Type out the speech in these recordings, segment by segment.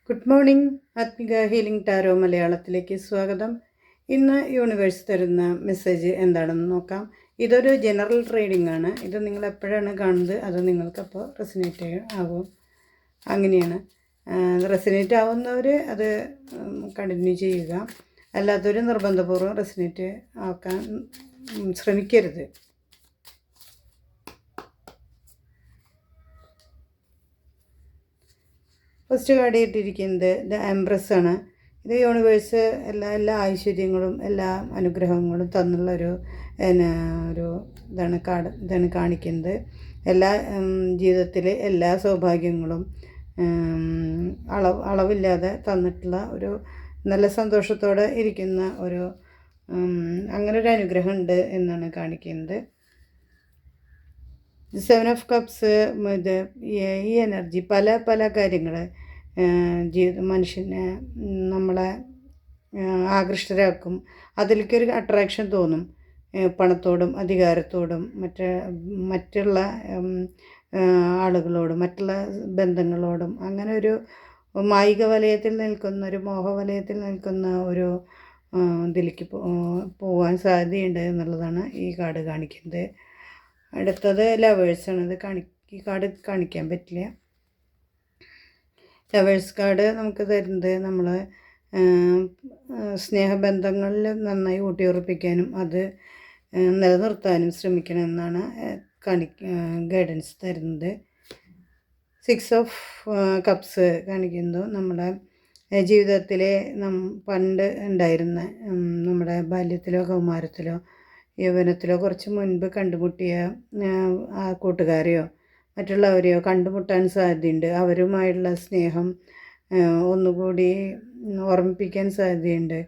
Good morning. Athmika healing tarot മലയാളത്തിലേക്ക് സ്വാഗതം. ഇന്ന് യൂണിവേഴ്സ് തരുന്ന മെസ്സേജ് എന്താണെന്ന് നോക്കാം. ഇതൊരു ജനറൽ റീഡിംഗ് ആണ്. ഇത് നിങ്ങൾ എപ്പോഴാണ് കാണുന്നത് അത് നിങ്ങൾക്കപ്പോൾ റെസിനേറ്റ് ആകും. അങ്ങനെയാണ്. റെസിനേറ്റ് ആവുന്നവർ അത് കണ്ടിന്യൂ ചെയ്യുക, അല്ലാത്തവർ നിർബന്ധപൂർവ്വം റെസിനേറ്റ് ആക്കാൻ ശ്രമിക്കരുത്. ഫസ്റ്റ് കാർഡ് ഇട്ടിരിക്കുന്നത് ദ എംപ്രസ് ആണ്. ഇത് യൂണിവേഴ്സ് എല്ലാ ഐശ്വര്യങ്ങളും എല്ലാ അനുഗ്രഹങ്ങളും തന്നുള്ള ഒരു ഇതാണ് കാണിക്കുന്നത്. എല്ലാ ജീവിതത്തിൽ എല്ലാ സൗഭാഗ്യങ്ങളും അളവില്ലാതെ തന്നിട്ടുള്ള ഒരു നല്ല സന്തോഷത്തോടെ ഇരിക്കുന്ന ഒരു അങ്ങനെ ഒരു അനുഗ്രഹം ഉണ്ട് എന്നാണ് കാണിക്കുന്നത്. 7 ഓഫ് കപ്സ് ഇത് ഈ എനർജി പല കാര്യങ്ങൾ മനുഷ്യനെ നമ്മളെ ആകൃഷ്ടരാക്കും. അതിലേക്കൊരു അട്രാക്ഷൻ തോന്നും, പണത്തോടും അധികാരത്തോടും മറ്റുള്ള ആളുകളോടും മറ്റുള്ള ബന്ധങ്ങളോടും. അങ്ങനെ ഒരു മായിക വലയത്തിൽ നിൽക്കുന്ന ഒരു മോഹവലയത്തിൽ നിൽക്കുന്ന ഒരു ഇതിലേക്ക് പോകാൻ സാധ്യതയുണ്ട് എന്നുള്ളതാണ് ഈ കാർഡ് കാണിക്കുന്നത്. അടുത്തത് ലവേഴ്സാണ്. ഈ കാർഡ് കാണിക്കാൻ പറ്റില്ല. ലവേഴ്സ് കാർഡ് നമുക്ക് തരുന്നത് നമ്മൾ സ്നേഹബന്ധങ്ങളിൽ നന്നായി ഊട്ടിയുറപ്പിക്കാനും അത് നിലനിർത്താനും ശ്രമിക്കണമെന്നാണ് ഗൈഡൻസ് തരുന്നത്. 6 ഓഫ് കപ്സ് കാണിക്കുന്നു നമ്മുടെ ജീവിതത്തിലെ പണ്ട് ഉണ്ടായിരുന്ന നമ്മുടെ ബാല്യത്തിലോ കൗമാരത്തിലോ യൗവനത്തിലോ കുറച്ച് മുൻപ് കണ്ടുമുട്ടിയ ആ കൂട്ടുകാരെയോ മറ്റുള്ളവരെയോ കണ്ടുമുട്ടാൻ സാധ്യതയുണ്ട്. അവരുമായുള്ള സ്നേഹം ഒന്നുകൂടി ഓർമ്മിപ്പിക്കാൻ സാധ്യതയുണ്ട്.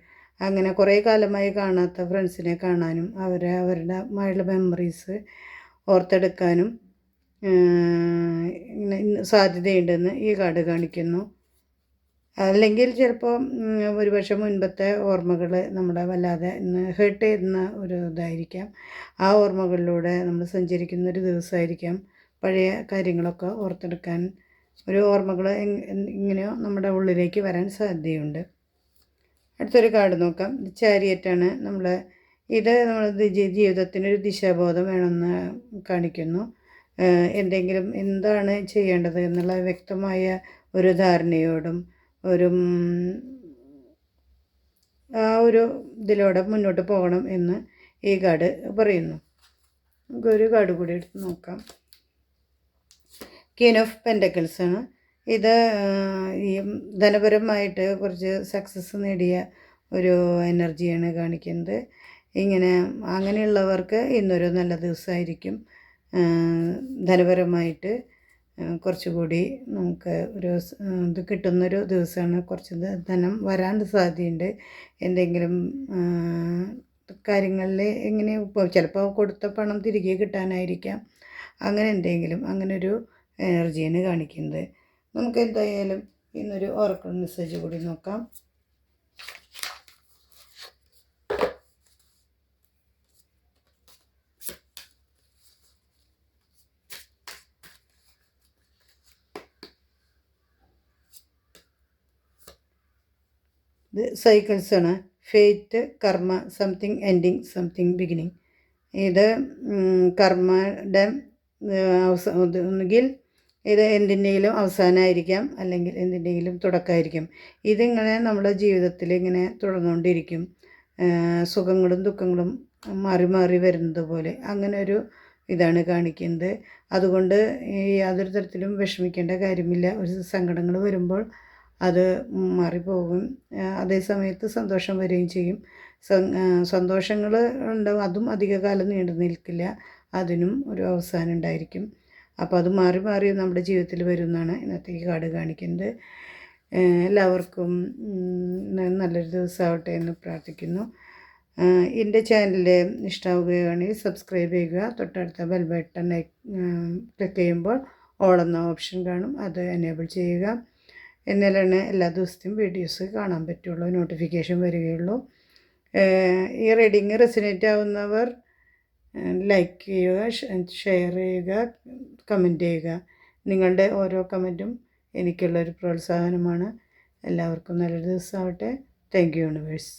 അങ്ങനെ കുറേ കാലമായി കാണാത്ത ഫ്രണ്ട്സിനെ കാണാനും അവരുടെമായുള്ള മെമ്മറീസ് ഓർത്തെടുക്കാനും സാധ്യതയുണ്ടെന്ന് ഈ കാർഡ് കാണിക്കുന്നു. അല്ലെങ്കിൽ ചിലപ്പോൾ ഒരുപക്ഷെ മുൻപത്തെ ഓർമ്മകൾ നമ്മളെ വല്ലാതെ ഹേർട്ട് ചെയ്യുന്ന ഒരു ഇതായിരിക്കാം. ആ ഓർമ്മകളിലൂടെ നമ്മൾ സഞ്ചരിക്കുന്ന ഒരു ദിവസമായിരിക്കാം. പഴയ കാര്യങ്ങളൊക്കെ ഓർത്തെടുക്കാൻ ഒരു ഓർമ്മകൾ ഇങ്ങനെയോ നമ്മുടെ ഉള്ളിലേക്ക് വരാൻ സാധ്യതയുണ്ട്. അടുത്തൊരു കാർഡ് നോക്കാം. ചാരിയറ്റാണ്. ഇത് ജീവിതത്തിനൊരു ദിശാബോധം വേണമെന്ന് കാണിക്കുന്നു. എന്താണ് ചെയ്യേണ്ടത് എന്നുള്ള വ്യക്തമായ ഒരു ധാരണയോടും ഒരു ഇതിലൂടെ മുന്നോട്ട് പോകണം എന്ന് ഈ കാർഡ് പറയുന്നു. നമുക്കൊരു കാർഡ് കൂടി എടുത്ത് നോക്കാം. ക്വീൻ ഓഫ് പെൻറ്റക്കിൾസ് ആണ്. ഇത് ഈ ധനപരമായിട്ട് കുറച്ച് സക്സസ് നേടിയ ഒരു എനർജിയാണ് കാണിക്കുന്നത്. അങ്ങനെയുള്ളവർക്ക് ഇന്നൊരു നല്ല ദിവസമായിരിക്കും. ധനപരമായിട്ട് കുറച്ചുകൂടി നമുക്ക് ഇത് കിട്ടുന്നൊരു ദിവസമാണ്. കുറച്ച് ധനം വരാൻ സാധ്യതയുണ്ട്. എന്തെങ്കിലും കാര്യങ്ങളിൽ ഇപ്പോൾ ചിലപ്പോൾ കൊടുത്ത പണം തിരികെ കിട്ടാനായിരിക്കാം. അങ്ങനൊരു എനർജിയാണ് കാണിക്കുന്നത്. നമുക്ക് എന്തായാലും ഇന്നൊരു ഓറക്കിൾ മെസ്സേജ് കൂടി നോക്കാം. ഇത് സൈക്കിൾസാണ്. ഫെയ്റ്റ്, കർമ്മ, സംതിങ് എൻഡിങ്, സംതിങ് ബിഗിനിങ്. ഇത് കർമ്മയുടെ ഒന്നുകിൽ ഇത് എന്തിൻ്റെങ്കിലും അവസാനമായിരിക്കാം, അല്ലെങ്കിൽ എന്തിൻ്റെങ്കിലും തുടക്കമായിരിക്കും. ഇതിങ്ങനെ നമ്മുടെ ജീവിതത്തിൽ ഇങ്ങനെ തുടർന്നുകൊണ്ടിരിക്കും. സുഖങ്ങളും ദുഃഖങ്ങളും മാറി മാറി വരുന്നത് പോലെ അങ്ങനെ ഒരു ഇതാണ് കാണിക്കുന്നത്. അതുകൊണ്ട് യാതൊരു തരത്തിലും വിഷമിക്കേണ്ട കാര്യമില്ല. ഒരു സങ്കടങ്ങൾ വരുമ്പോൾ അത് മാറിപ്പോകും. അതേ സമയത്ത് സന്തോഷം വരികയും ചെയ്യും. സന്തോഷങ്ങൾ ഉണ്ടാവും, അതും അധികകാലം നീണ്ടു നിൽക്കില്ല. അതിനും ഒരു അവസാനം ഉണ്ടായിരിക്കും. അപ്പോൾ അത് മാറി മാറി നമ്മുടെ ജീവിതത്തിൽ വരുമെന്നാണ് ഇന്നത്തെ ഈ കാർഡ് കാണിക്കുന്നത്. എല്ലാവർക്കും നല്ലൊരു ദിവസമാവട്ടെ എന്ന് പ്രാർത്ഥിക്കുന്നു. എൻ്റെ ചാനൽ ഇഷ്ടമാവുകയാണെങ്കിൽ സബ്സ്ക്രൈബ് ചെയ്യുക. തൊട്ടടുത്ത ബെൽ ബട്ടൺ ക്ലിക്ക് ചെയ്യുമ്പോൾ ഓൾ എന്ന ഓപ്ഷൻ കാണും, അത് എനേബിൾ ചെയ്യുക. എന്നാലാണ് എല്ലാ ദിവസത്തെയും വീഡിയോസ് കാണാൻ പറ്റുള്ളൂ, നോട്ടിഫിക്കേഷൻ വരികയുള്ളൂ. ഈ റീഡിങ് റെസിനേറ്റ് ആവുന്നവർ ലൈക്ക് ചെയ്യുക, ഷെയർ ചെയ്യുക, കമൻറ്റ് ചെയ്യുക. നിങ്ങളുടെ ഓരോ കമൻറ്റും എനിക്കുള്ളൊരു പ്രോത്സാഹനമാണ്. എല്ലാവർക്കും നല്ലൊരു ദിവസമാവട്ടെ. Thank you universe.